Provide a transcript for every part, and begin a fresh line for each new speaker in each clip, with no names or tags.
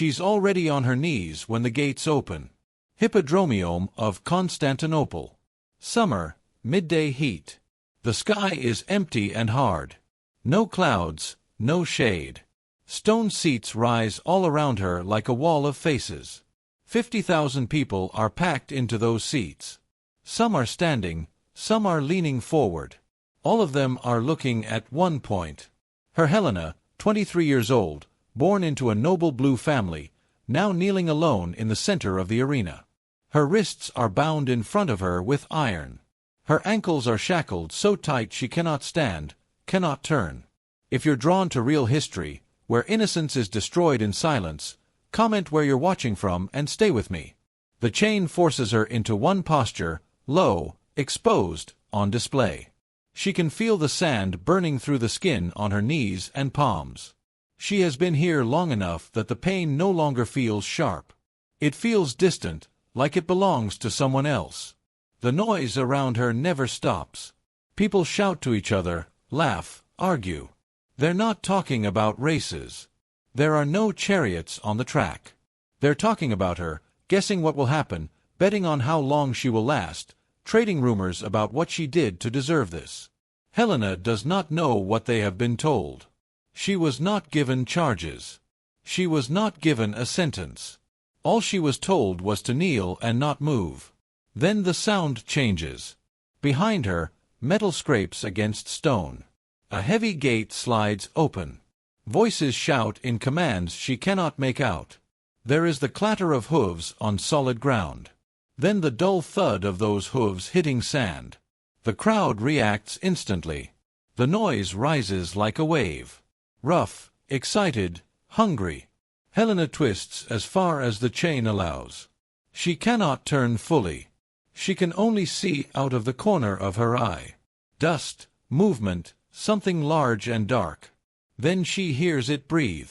She's already on her knees when the gates open. Hippodrome of Constantinople. Summer, midday heat. The sky is empty and hard. No clouds, no shade. Stone seats rise all around her like a wall of faces. 50,000 people are packed into those seats. Some are standing, some are leaning forward. All of them are looking at one point. Her Helena, 23 years old, born into a noble blue family, now kneeling alone in the center of the arena. Her wrists are bound in front of her with iron. Her ankles are shackled so tight she cannot stand, cannot turn. If you're drawn to real history, where innocence is destroyed in silence, comment where you're watching from and stay with me. The chain forces her into one posture, low, exposed, on display. She can feel the sand burning through the skin on her knees and palms. She has been here long enough that the pain no longer feels sharp. It feels distant, like it belongs to someone else. The noise around her never stops. People shout to each other, laugh, argue. They're not talking about races. There are no chariots on the track. They're talking about her, guessing what will happen, betting on how long she will last, trading rumors about what she did to deserve this. Helena does not know what they have been told. She was not given charges. She was not given a sentence. All she was told was to kneel and not move. Then the sound changes. Behind her, metal scrapes against stone. A heavy gate slides open. Voices shout in commands she cannot make out. There is the clatter of hooves on solid ground. Then the dull thud of those hooves hitting sand. The crowd reacts instantly. The noise rises like a wave. Rough, excited, hungry. Helena twists as far as the chain allows. She cannot turn fully. She can only see out of the corner of her eye. Dust, movement, something large and dark. Then she hears it breathe.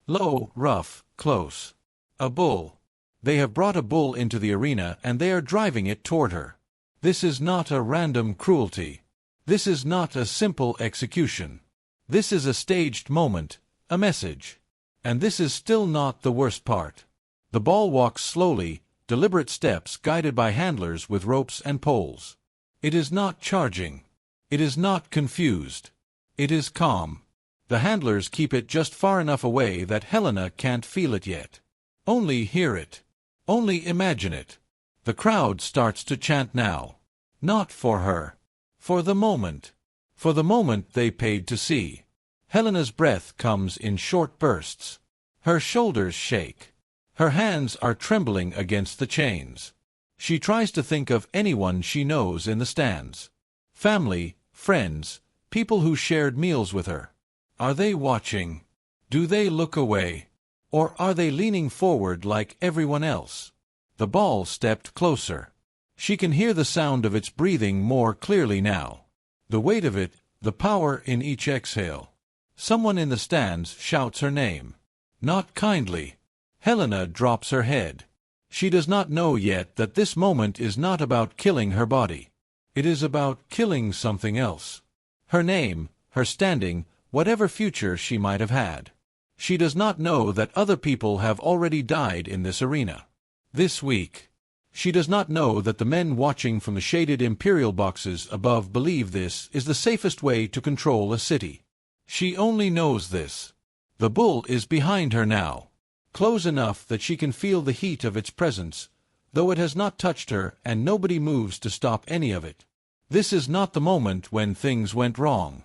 Low, rough, close. A bull. They have brought a bull into the arena and they are driving it toward her. This is not a random cruelty. This is not a simple execution. This is a staged moment, a message. And this is still not the worst part. The ball walks slowly, deliberate steps guided by handlers with ropes and poles. It is not charging. It is not confused. It is calm. The handlers keep it just far enough away that Helena can't feel it yet. Only hear it. Only imagine it. The crowd starts to chant now. Not for her. For the moment. For the moment they paid to see. Helena's breath comes in short bursts. Her shoulders shake. Her hands are trembling against the chains. She tries to think of anyone she knows in the stands. Family, friends, people who shared meals with her. Are they watching? Do they look away? Or are they leaning forward like everyone else? The ball stepped closer. She can hear the sound of its breathing more clearly now. The weight of it, the power in each exhale. Someone in the stands shouts her name. Not kindly. Helena drops her head. She does not know yet that this moment is not about killing her body. It is about killing something else. Her name, her standing, whatever future she might have had. She does not know that other people have already died in this arena. This week. She does not know that the men watching from the shaded imperial boxes above believe this is the safest way to control a city. She only knows this. The bull is behind her now. Close enough that she can feel the heat of its presence, though it has not touched her and nobody moves to stop any of it. This is not the moment when things went wrong.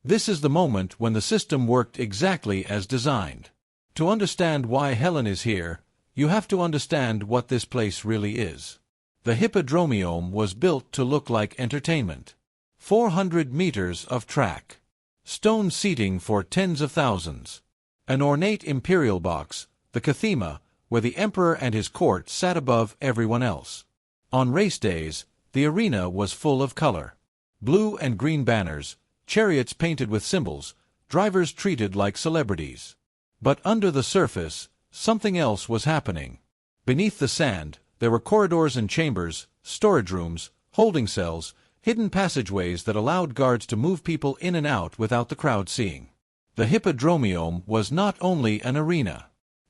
This is the moment when the system worked exactly as designed. To understand why Helen is here, you have to understand what this place really is. The Hippodrome was built to look like entertainment. 400 meters of track. Stone seating for tens of thousands. An ornate imperial box, the Cathema, where the emperor and his court sat above everyone else. On race days, the arena was full of color. Blue and green banners, chariots painted with symbols, drivers treated like celebrities. But under the surface, something else was happening. Beneath the sand, there were corridors and chambers, storage rooms, holding cells, hidden passageways that allowed guards to move people in and out without the crowd seeing. The Hippodrome was not only an arena.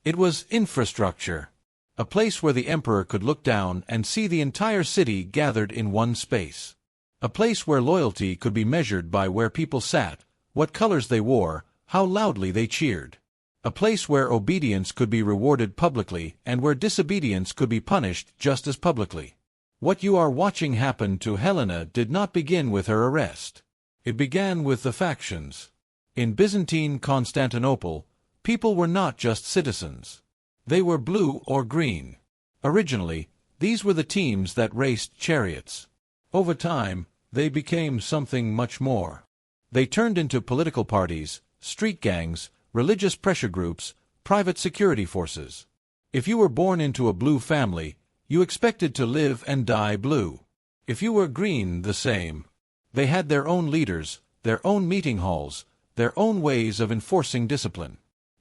It was infrastructure. A place where the emperor could look down and see the entire city gathered in one space. A place where loyalty could be measured by where people sat, what colors they wore, how loudly they cheered. A place where obedience could be rewarded publicly and where disobedience could be punished just as publicly. What you are watching happen to Helena did not begin with her arrest. It began with the factions. In Byzantine Constantinople, people were not just citizens. They were blue or green. Originally, these were the teams that raced chariots. Over time, they became something much more. They turned into political parties, street gangs, religious pressure groups, private security forces. If you were born into a blue family, you expected to live and die blue. If you were green, the same. They had their own leaders, their own meeting halls, their own ways of enforcing discipline.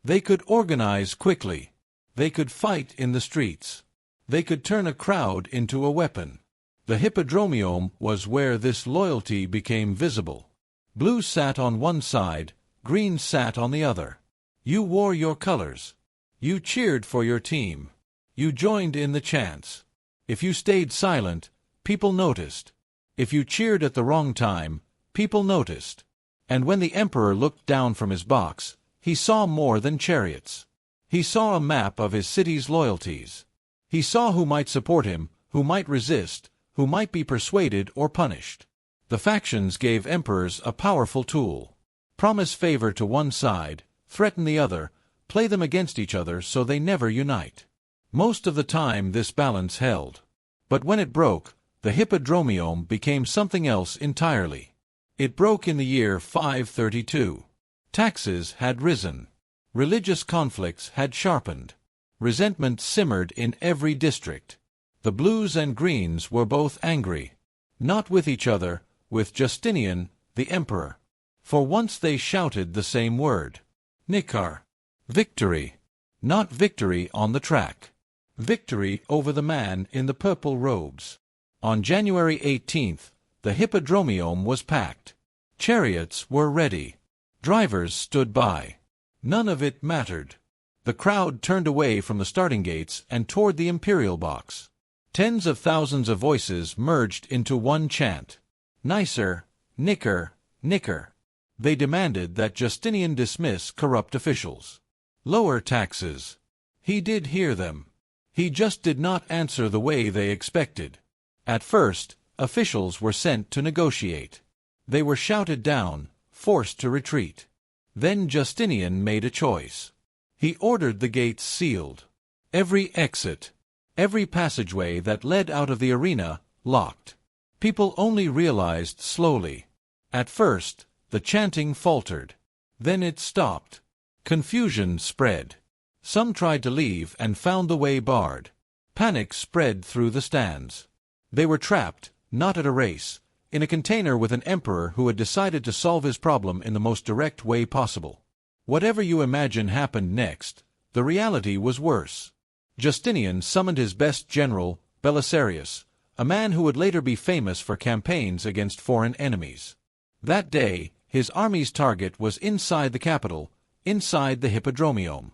They could organize quickly. They could fight in the streets. They could turn a crowd into a weapon. The hippodromium was where this loyalty became visible. Blue sat on one side, green sat on the other. You wore your colors. You cheered for your team. You joined in the chants. If you stayed silent, people noticed. If you cheered at the wrong time, people noticed. And when the emperor looked down from his box, he saw more than chariots. He saw a map of his city's loyalties. He saw who might support him, who might resist, who might be persuaded or punished. The factions gave emperors a powerful tool. Promise favor to one side, threaten the other, play them against each other so they never unite. Most of the time this balance held. But when it broke, the hippodromium became something else entirely. It broke in the year 532. Taxes had risen. Religious conflicts had sharpened. Resentment simmered in every district. The blues and greens were both angry. Not with each other, with Justinian, the emperor. For once they shouted the same word. Nikar. Victory. Not victory on the track. Victory over the man in the purple robes. On January 18th, the hippodromium was packed. Chariots were ready. Drivers stood by. None of it mattered. The crowd turned away from the starting gates and toward the imperial box. Tens of thousands of voices merged into one chant. Nicer, Nicker, Nicker. They demanded that Justinian dismiss corrupt officials. Lower taxes. He did hear them. He just did not answer the way they expected. At first, officials were sent to negotiate. They were shouted down, forced to retreat. Then Justinian made a choice. He ordered the gates sealed. Every exit, every passageway that led out of the arena, locked. People only realized slowly. At first, the chanting faltered. Then it stopped. Confusion spread. Some tried to leave and found the way barred. Panic spread through the stands. They were trapped, not at a race, in a container with an emperor who had decided to solve his problem in the most direct way possible. Whatever you imagine happened next, the reality was worse. Justinian summoned his best general, Belisarius, a man who would later be famous for campaigns against foreign enemies. That day, his army's target was inside the capital, inside the hippodromium.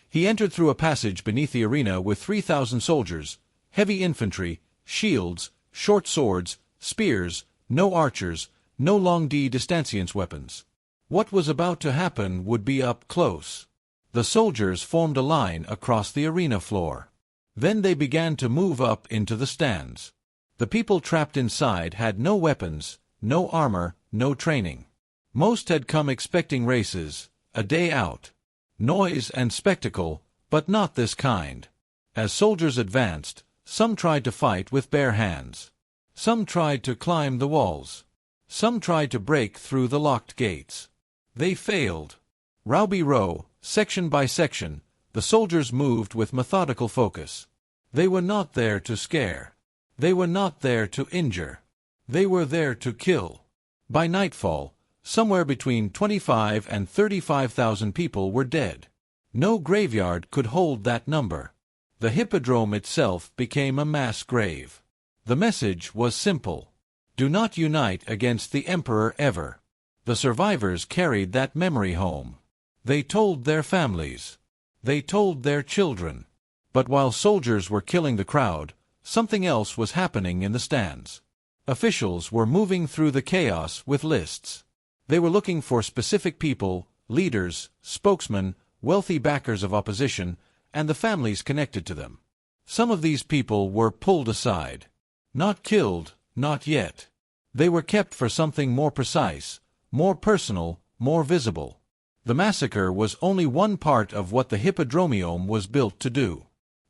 He entered through a passage beneath the arena with 3,000 soldiers, heavy infantry, shields, short swords, spears, no archers, no long distanciance weapons. What was about to happen would be up close. The soldiers formed a line across the arena floor. Then they began to move up into the stands. The people trapped inside had no weapons, no armor, no training. Most had come expecting races, a day out. Noise and spectacle, but not this kind. As soldiers advanced, some tried to fight with bare hands. Some tried to climb the walls. Some tried to break through the locked gates. They failed. Row by row, section by section, the soldiers moved with methodical focus. They were not there to scare. They were not there to injure. They were there to kill. By nightfall, somewhere between 25 and 35,000 people were dead. No graveyard could hold that number. The hippodrome itself became a mass grave. The message was simple. Do not unite against the emperor ever. The survivors carried that memory home. They told their families. They told their children. But while soldiers were killing the crowd, something else was happening in the stands. Officials were moving through the chaos with lists. They were looking for specific people, leaders, spokesmen, wealthy backers of opposition, and the families connected to them. Some of these people were pulled aside. Not killed, not yet. They were kept for something more precise, more personal, more visible. The massacre was only one part of what the Hippodromium was built to do.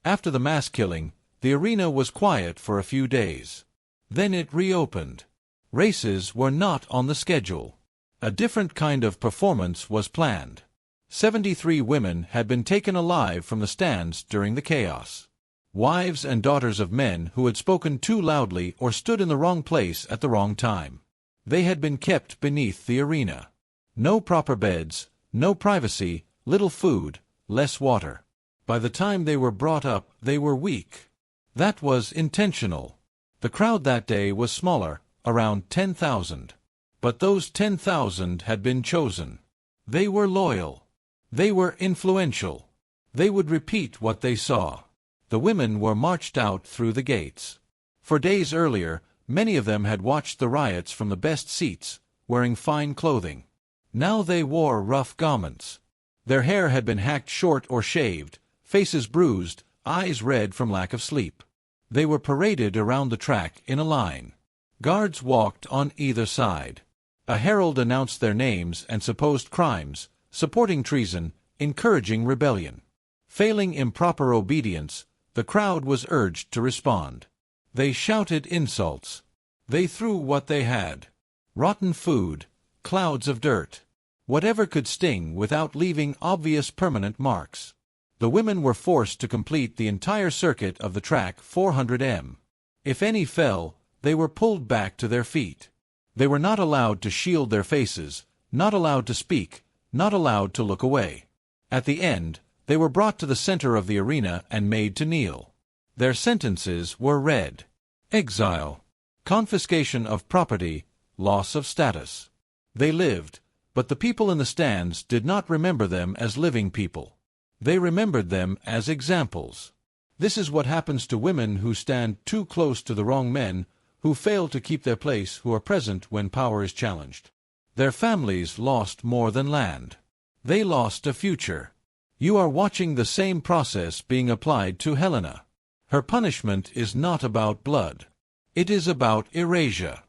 After the mass killing, the arena was quiet for a few days. Then it reopened. Races were not on the schedule. A different kind of performance was planned. 73 women had been taken alive from the stands during the chaos. Wives and daughters of men who had spoken too loudly or stood in the wrong place at the wrong time. They had been kept beneath the arena. No proper beds, no privacy, little food, less water. By the time they were brought up, they were weak. That was intentional. The crowd that day was smaller, around 10,000. But those 10,000 had been chosen. They were loyal. They were influential. They would repeat what they saw. The women were marched out through the gates. For days earlier, many of them had watched the riots from the best seats, wearing fine clothing. Now they wore rough garments. Their hair had been hacked short or shaved, faces bruised, eyes red from lack of sleep. They were paraded around the track in a line. Guards walked on either side. A herald announced their names and supposed crimes, supporting treason, encouraging rebellion. Failing improper obedience, the crowd was urged to respond. They shouted insults. They threw what they had. Rotten food, clouds of dirt. Whatever could sting without leaving obvious permanent marks. The women were forced to complete the entire circuit of the track 400 m. If any fell, they were pulled back to their feet. They were not allowed to shield their faces, not allowed to speak, not allowed to look away. At the end, they were brought to the center of the arena and made to kneel. Their sentences were read. Exile, confiscation of property, loss of status. They lived, but the people in the stands did not remember them as living people. They remembered them as examples. This is what happens to women who stand too close to the wrong men, who fail to keep their place, who are present when power is challenged. Their families lost more than land. They lost a future. You are watching the same process being applied to Helena. Her punishment is not about blood. It is about erasure.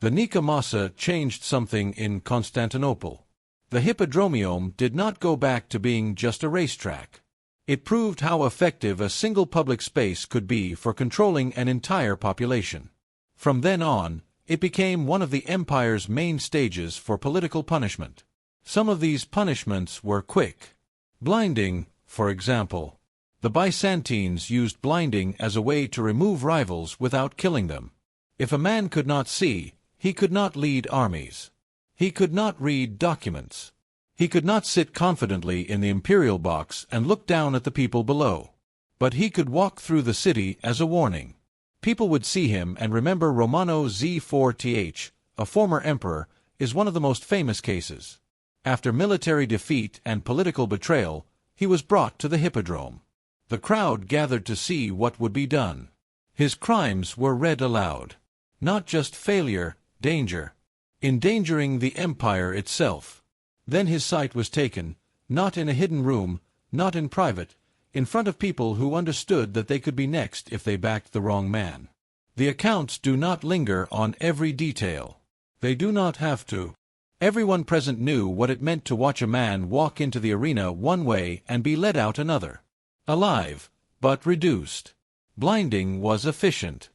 The Nicomacha changed something in Constantinople. The Hippodromium did not go back to being just a racetrack. It proved how effective a single public space could be for controlling an entire population. From then on, it became one of the empire's main stages for political punishment. Some of these punishments were quick. Blinding, for example. The Byzantines used blinding as a way to remove rivals without killing them. If a man could not see, he could not lead armies. He could not read documents. He could not sit confidently in the imperial box and look down at the people below. But he could walk through the city as a warning. People would see him and remember Romano Z4th, a former emperor, is one of the most famous cases. After military defeat and political betrayal, he was brought to the Hippodrome. The crowd gathered to see what would be done. His crimes were read aloud. Not just failure, danger. Endangering the empire itself. Then his site was taken, not in a hidden room, not in private, in front of people who understood that they could be next if they backed the wrong man. The accounts do not linger on every detail. They do not have to. Everyone present knew what it meant to watch a man walk into the arena one way and be led out another. Alive, but reduced. Blinding was efficient.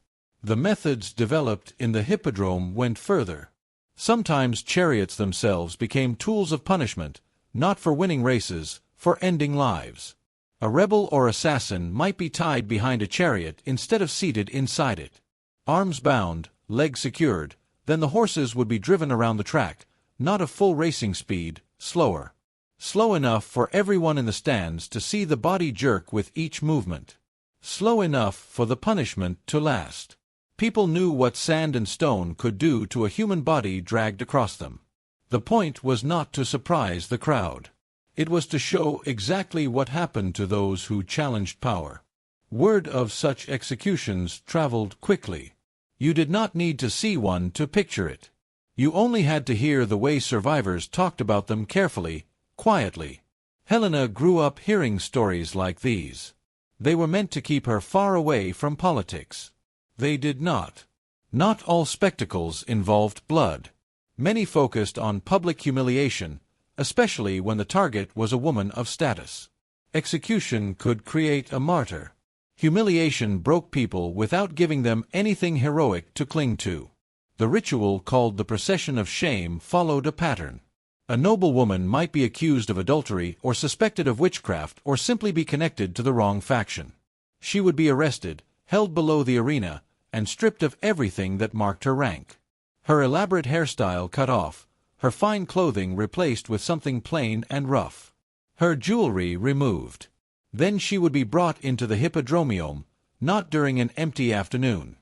The methods developed in the Hippodrome went further. Sometimes chariots themselves became tools of punishment, not for winning races, for ending lives. A rebel or assassin might be tied behind a chariot instead of seated inside it. Arms bound, legs secured, then the horses would be driven around the track, not at full racing speed, slower. Slow enough for everyone in the stands to see the body jerk with each movement. Slow enough for the punishment to last. People knew what sand and stone could do to a human body dragged across them. The point was not to surprise the crowd. It was to show exactly what happened to those who challenged power. Word of such executions traveled quickly. You did not need to see one to picture it. You only had to hear the way survivors talked about them carefully, quietly. Helena grew up hearing stories like these. They were meant to keep her far away from politics. They did not. Not all spectacles involved blood. Many focused on public humiliation, especially when the target was a woman of status. Execution could create a martyr. Humiliation broke people without giving them anything heroic to cling to. The ritual called the procession of shame followed a pattern. A noble woman might be accused of adultery or suspected of witchcraft or simply be connected to the wrong faction. She would be arrested, held below the arena, and stripped of everything that marked her rank. Her elaborate hairstyle cut off, her fine clothing replaced with something plain and rough. Her jewelry removed. Then she would be brought into the hippodromium, not during an empty afternoon.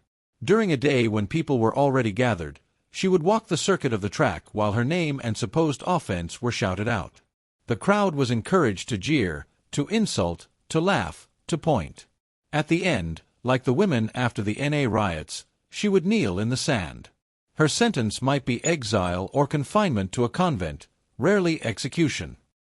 During a day when people were already gathered, she would walk the circuit of the track while her name and supposed offense were shouted out. The crowd was encouraged to jeer, to insult, to laugh, to point. At the end, like the women after the NA riots, she would kneel in the sand. Her sentence might be exile or confinement to a convent, rarely execution.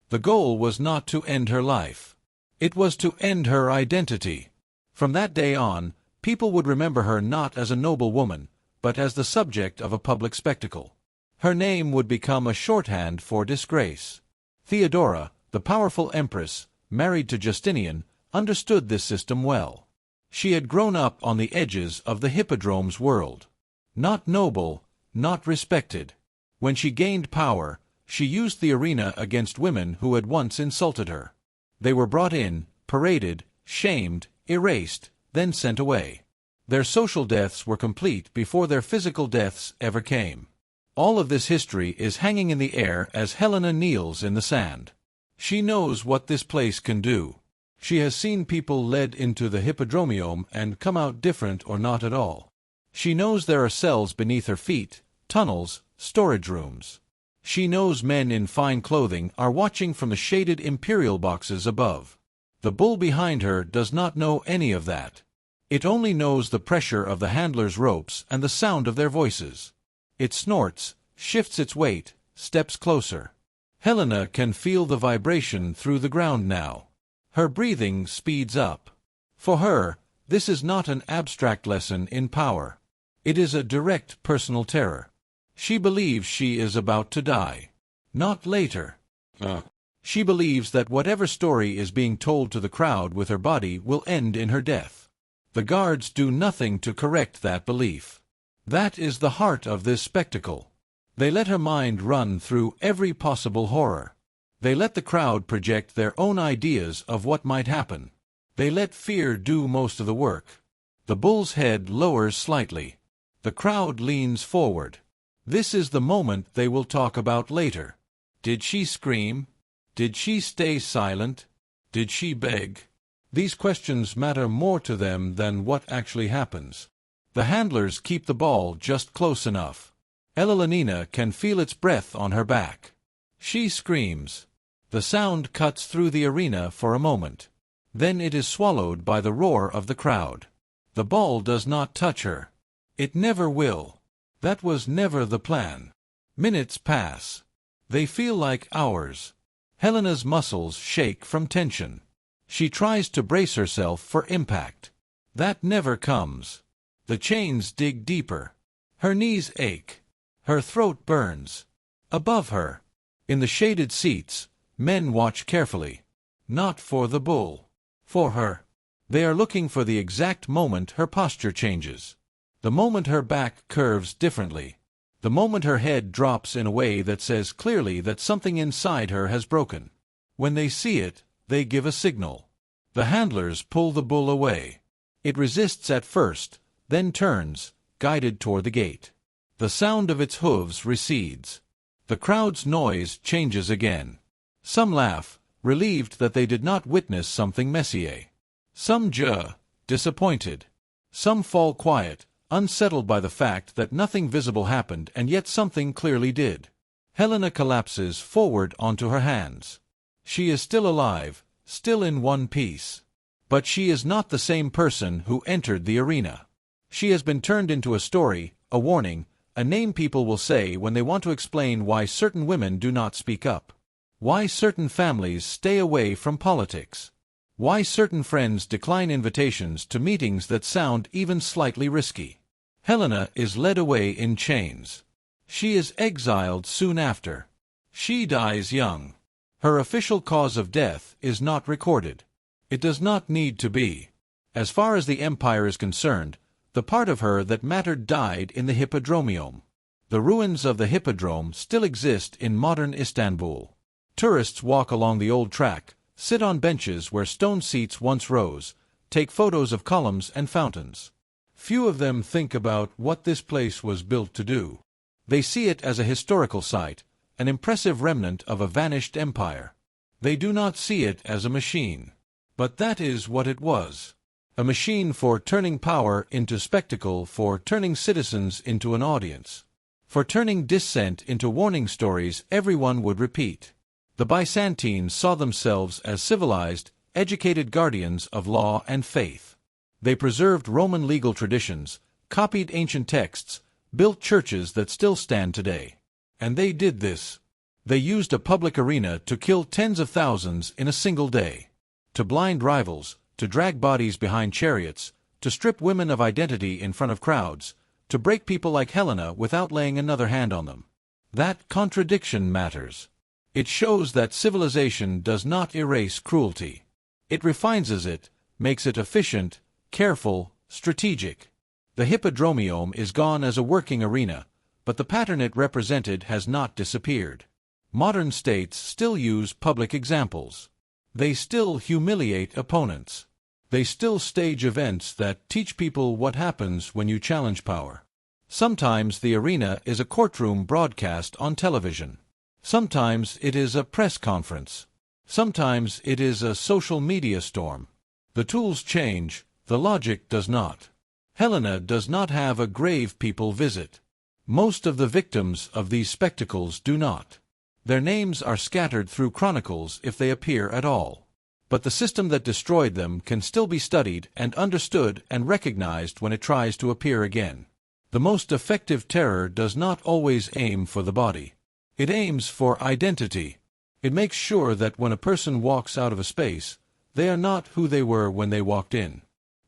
The goal was not to end her life. It was to end her identity. From that day on, people would remember her not as a noble woman, but as the subject of a public spectacle. Her name would become a shorthand for disgrace. Theodora, the powerful empress, married to Justinian, understood this system well. She had grown up on the edges of the hippodrome's world. Not noble, not respected. When she gained power, she used the arena against women who had once insulted her. They were brought in, paraded, shamed, erased, then sent away. Their social deaths were complete before their physical deaths ever came. All of this history is hanging in the air as Helena kneels in the sand. She knows what this place can do. She has seen people led into the hippodromium and come out different or not at all. She knows there are cells beneath her feet, tunnels, storage rooms. She knows men in fine clothing are watching from the shaded imperial boxes above. The bull behind her does not know any of that. It only knows the pressure of the handlers' ropes and the sound of their voices. It snorts, shifts its weight, steps closer. Helena can feel the vibration through the ground now. Her breathing speeds up. For her, this is not an abstract lesson in power. It is a direct personal terror. She believes she is about to die. Not later. She believes that whatever story is being told to the crowd with her body will end in her death. The guards do nothing to correct that belief. That is the heart of this spectacle. They let her mind run through every possible horror. They let the crowd project their own ideas of what might happen. They let fear do most of the work. The bull's head lowers slightly. The crowd leans forward. This is the moment they will talk about later. Did she scream? Did she stay silent? Did she beg? These questions matter more to them than what actually happens. The handlers keep the ball just close enough. Elenina can feel its breath on her back. She screams. The sound cuts through the arena for a moment. Then it is swallowed by the roar of the crowd. The ball does not touch her. It never will. That was never the plan. Minutes pass. They feel like hours. Helena's muscles shake from tension. She tries to brace herself for impact. That never comes. The chains dig deeper. Her knees ache. Her throat burns. Above her, in the shaded seats, men watch carefully. Not for the bull. For her. They are looking for the exact moment her posture changes. The moment her back curves differently. The moment her head drops in a way that says clearly that something inside her has broken. When they see it, they give a signal. The handlers pull the bull away. It resists at first, then turns, guided toward the gate. The sound of its hooves recedes. The crowd's noise changes again. Some laugh, relieved that they did not witness something messier. Some jeer, disappointed. Some fall quiet, unsettled by the fact that nothing visible happened and yet something clearly did. Helena collapses forward onto her hands. She is still alive, still in one piece. But she is not the same person who entered the arena. She has been turned into a story, a warning, a name people will say when they want to explain why certain women do not speak up, why certain families stay away from politics, why certain friends decline invitations to meetings that sound even slightly risky. Helena is led away in chains. She is exiled soon after. She dies young. Her official cause of death is not recorded. It does not need to be. As far as the empire is concerned, the part of her that mattered died in the Hippodromium. The ruins of the Hippodrome still exist in modern Istanbul. Tourists walk along the old track, sit on benches where stone seats once rose, take photos of columns and fountains. Few of them think about what this place was built to do. They see it as a historical site, an impressive remnant of a vanished empire. They do not see it as a machine. But that is what it was. A machine for turning power into spectacle, for turning citizens into an audience, for turning dissent into warning stories everyone would repeat. The Byzantines saw themselves as civilized, educated guardians of law and faith. They preserved Roman legal traditions, copied ancient texts, built churches that still stand today. And they did this. They used a public arena to kill tens of thousands in a single day, to blind rivals, to drag bodies behind chariots, to strip women of identity in front of crowds, to break people like Helena without laying another hand on them. That contradiction matters. It shows that civilization does not erase cruelty. It refines it, makes it efficient, careful, strategic. The Hippodromium is gone as a working arena, but the pattern it represented has not disappeared. Modern states still use public examples. They still humiliate opponents. They still stage events that teach people what happens when you challenge power. Sometimes the arena is a courtroom broadcast on television. Sometimes it is a press conference. Sometimes it is a social media storm. The tools change, the logic does not. Helena does not have a grave people visit. Most of the victims of these spectacles do not. Their names are scattered through chronicles if they appear at all. But the system that destroyed them can still be studied and understood and recognized when it tries to appear again. The most effective terror does not always aim for the body. It aims for identity. It makes sure that when a person walks out of a space, they are not who they were when they walked in.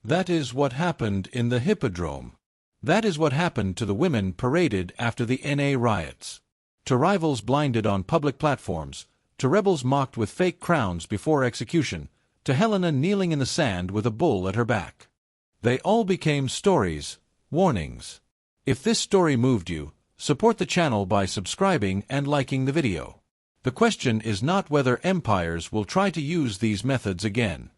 That is what happened in the Hippodrome. That is what happened to the women paraded after the NA riots. To rivals blinded on public platforms, to rebels mocked with fake crowns before execution, to Helena kneeling in the sand with a bull at her back. They all became stories, warnings. If this story moved you, support the channel by subscribing and liking the video. The question is not whether empires will try to use these methods again.